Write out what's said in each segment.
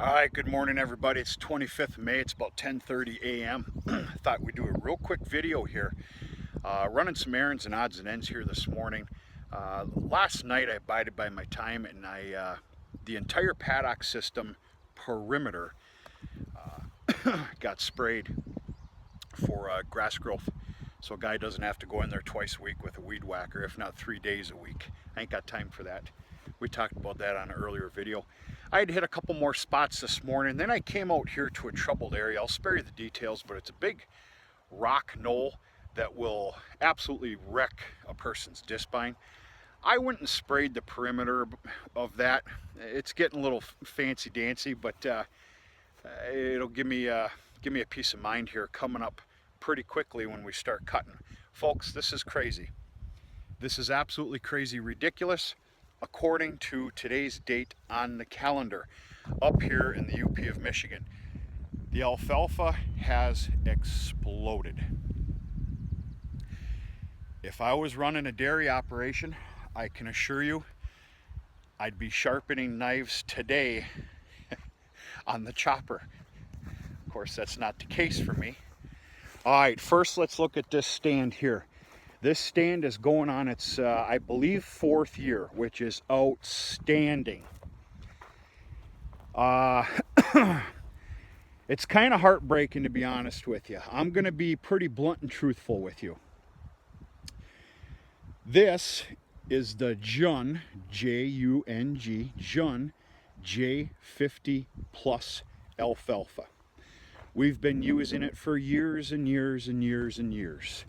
All right, good morning everybody. It's 25th of May. It's about 10:30 a.m. Thought we'd do a real quick video here. Running some errands and odds and ends here this morning. Last night I abided by my time and the entire paddock system perimeter got sprayed for grass growth. So a guy doesn't have to go in there twice a week with a weed whacker, if not 3 days a week. I ain't got time for that. We talked about that on an earlier video. I had hit a couple more spots this morning. Then I came out here to a troubled area. I'll spare you the details, but it's a big rock knoll that will absolutely wreck a person's disc spine. I went and sprayed the perimeter of that. It's getting a little fancy dancy, but it'll give me a peace of mind here coming up pretty quickly when we start cutting. Folks, this is crazy. This is absolutely crazy ridiculous according to today's date on the calendar up here in the UP of Michigan. The alfalfa has exploded. If I was running a dairy operation, I can assure you I'd be sharpening knives today on the chopper. Of course, that's not the case for me. All right, first let's look at this stand here. This stand is going on its, I believe, 4th year, which is outstanding. It's kind of heartbreaking, to be honest with you. I'm going to be pretty blunt and truthful with you. This is the Jun, J-U-N-G, Jun J50 Plus alfalfa. We've been using it for years and years and years and years.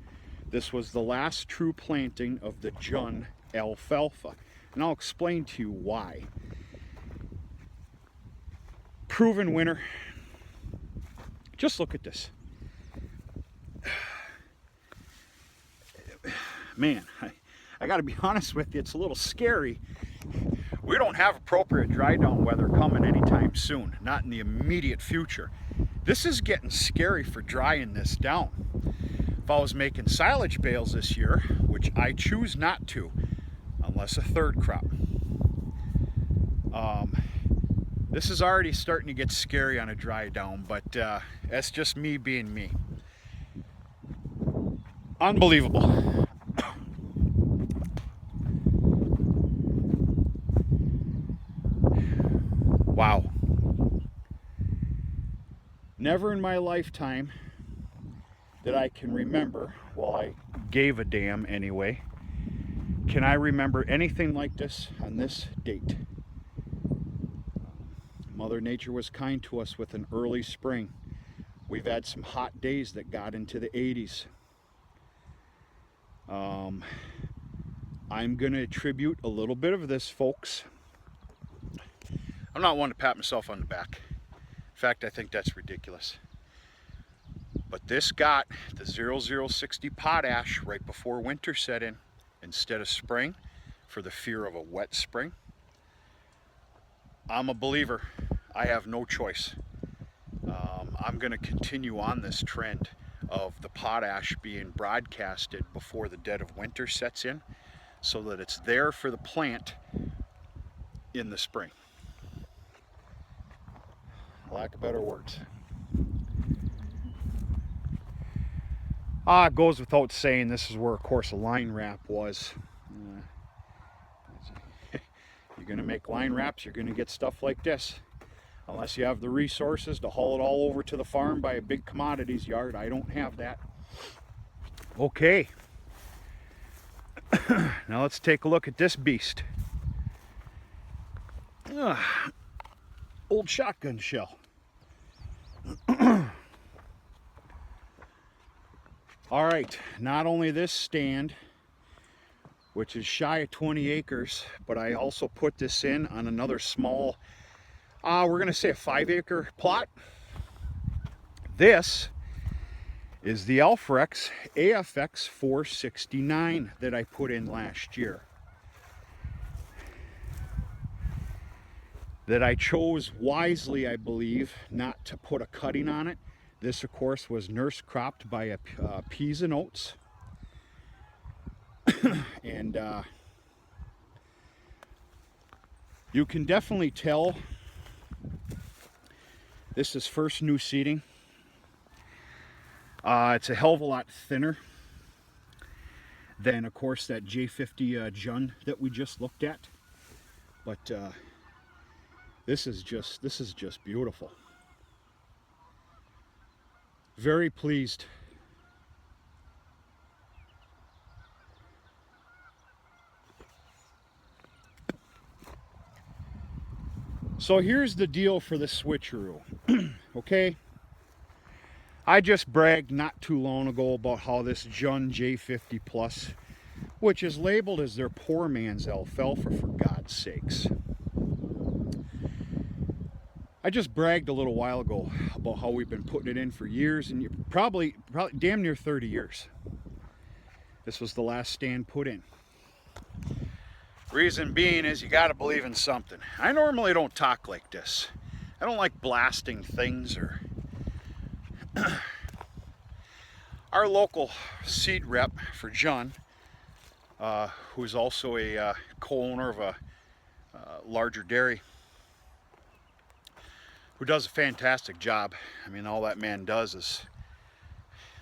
This was the last true planting of the Jun alfalfa, and I'll explain to you why. Proven winner. Just look at this. Man, I gotta be honest with you, it's a little scary. We don't have appropriate dry down weather coming anytime soon, not in the immediate future. This is getting scary for drying this down. If I was making silage bales this year, which I choose not to, unless a third crop, this is already starting to get scary on a dry down, but that's just me being me. Unbelievable. Wow. Never in my lifetime that I can remember, well, I gave a damn anyway, can I remember anything like this on this date. Mother Nature was kind to us with an early spring. We've had some hot days that got into the 80s. I'm going to attribute a little bit of this, folks. I'm not one to pat myself on the back. In fact, I think that's ridiculous. But this got the 0060 potash right before winter set in instead of spring for the fear of a wet spring. I'm a believer. I have no choice. I'm going to continue on this trend of the potash being broadcasted before the dead of winter sets in so that it's there for the plant in the spring. Lack of better words. It goes without saying, this is where, of course, a line wrap was. You're going to make line wraps, you're going to get stuff like this. Unless you have the resources to haul it all over to the farm by a big commodities yard. I don't have that. Okay. Now let's take a look at this beast. Old shotgun shell. All right, not only this stand, which is shy of 20 acres, but I also put this in on another small, we're gonna say a 5-acre plot. This is the Alfrex AFX 469 that I put in last year. That I chose wisely, I believe, not to put a cutting on it. This, of course, was nurse cropped by a peas and oats. And you can definitely tell This is first new seeding. It's a hell of a lot thinner than, of course, that J50 Jun that we just looked at. But this is just beautiful. Very pleased. So here's the deal for the switcheroo. Okay, I just bragged not too long ago about how this Jun J50 Plus, which is labeled as their poor man's alfalfa, for God's sakes. I just bragged a little while ago about how we've been putting it in for years, and probably damn near 30 years. This was the last stand put in. Reason being is you got to believe in something. I normally don't talk like this. I don't like blasting things or... Our local seed rep for Jun, who's also a co-owner of a larger dairy, who does a fantastic job. I mean, all that man does is,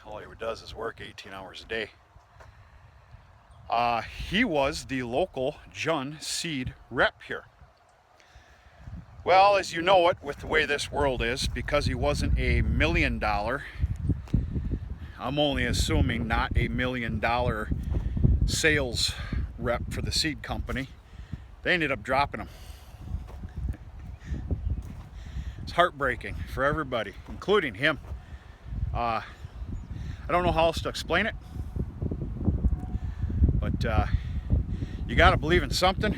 all he does is work 18 hours a day. He was the local Jun seed rep here. Well, as you know it, with the way this world is, because he wasn't a $1 million, I'm only assuming not a $1 million sales rep for the seed company, they ended up dropping him. It's heartbreaking for everybody, including him. I don't know how else to explain it, but you got to believe in something,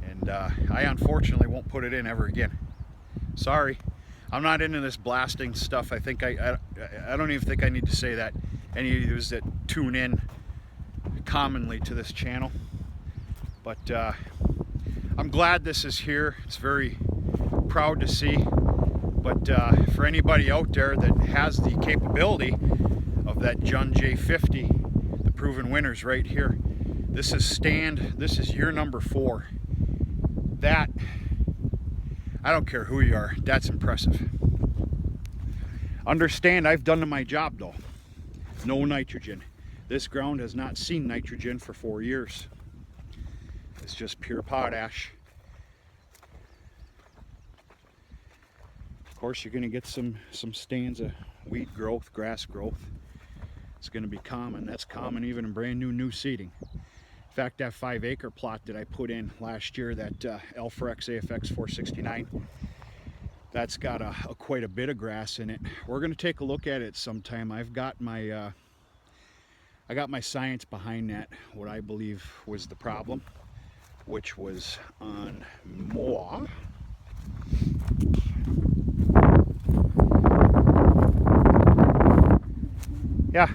and I unfortunately won't put it in ever again. Sorry, I'm not into this blasting stuff. I don't even think I need to say that. Any of you that tune in commonly to this channel, but I'm glad this is here. It's very proud to see. But for anybody out there that has the capability of that Jun J50, the proven winners right here, this is year number 4. That, I don't care who you are, that's impressive. Understand, I've done my job though. No nitrogen. This ground has not seen nitrogen for 4 years. It's just pure potash. Of course, you're going to get some stands of wheat growth, grass growth. It's going to be common. That's common even in brand new seeding. In fact, that 5-acre plot that I put in last year, that Alfalfa AFX 469, that's got quite a bit of grass in it. We're going to take a look at it sometime. I've got my I got my science behind that, what I believe was the problem, which was on more. Yeah,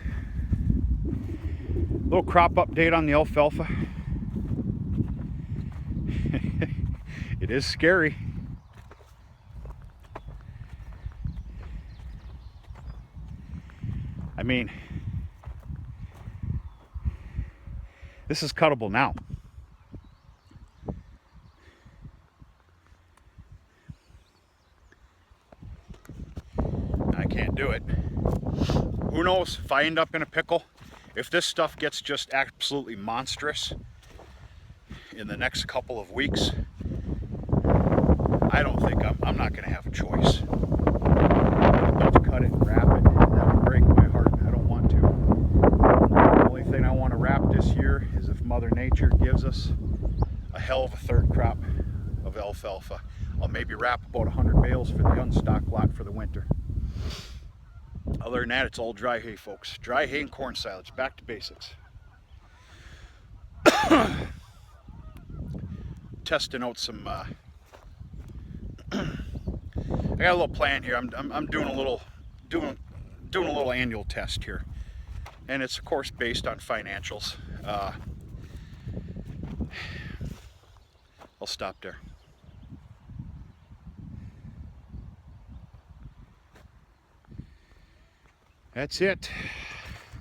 little crop update on the alfalfa. It is scary. I mean, this is cuttable now. I can't do it. Who knows if I end up in a pickle, if this stuff gets just absolutely monstrous in the next couple of weeks, I don't think I'm not going to have a choice. Don't cut it and wrap it. That would break my heart. I don't want to. The only thing I want to wrap this year is if Mother Nature gives us a hell of a third crop of alfalfa. I'll maybe wrap about 100 bales for the unstocked lot for the winter. Other than that, it's all dry hay, folks. Dry hay and corn silage. Back to basics. Testing out some. I got a little plan here. I'm doing a little annual test here, and it's of course based on financials. I'll stop there. That's it.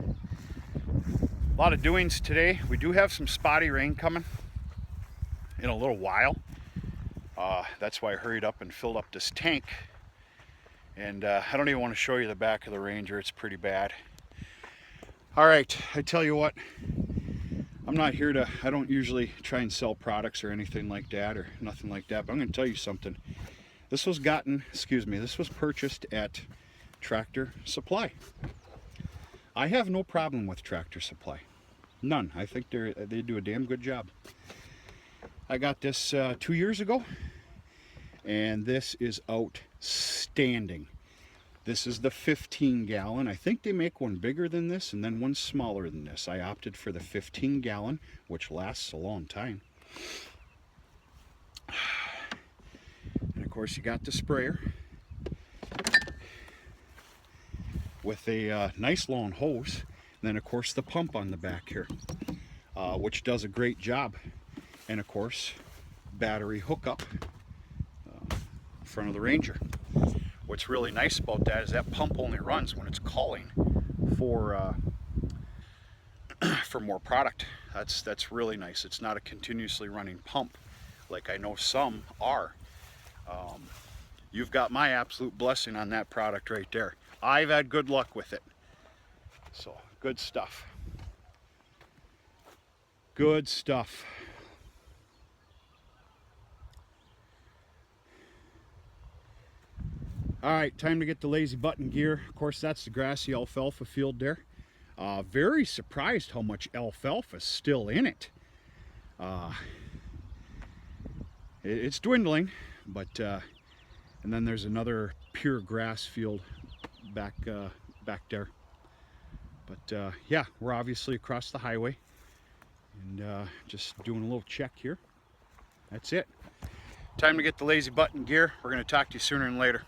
A lot of doings today. We do have some spotty rain coming in a little while. That's why I hurried up and filled up this tank And I don't even want to show you the back of the Ranger. It's pretty bad. All right, I tell you what, I'm not here to, I don't usually try and sell products or anything like that or nothing like that, but I'm going to tell you something. This was this was purchased at Tractor Supply. I have no problem with Tractor Supply. None. I think they do a damn good job. I got this 2 years ago, and this is outstanding. This is the 15 gallon. I think they make one bigger than this and then one smaller than this. I opted for the 15 gallon, which lasts a long time. And of course you got the sprayer with a nice long hose. And then of course the pump on the back here, which does a great job. And of course, battery hookup in front of the Ranger. What's really nice about that is that pump only runs when it's calling for more product. That's really nice. It's not a continuously running pump like I know some are. You've got my absolute blessing on that product right there. I've had good luck with it. So, good stuff. Good stuff. All right, time to get the lazy button gear. Of course, that's the grassy alfalfa field there. Very surprised how much alfalfa is still in it. It's dwindling, but and then there's another pure grass field back there. But yeah, we're obviously across the highway, and just doing a little check here. That's it. Time to get the lazy button gear. We're going to talk to you sooner than later.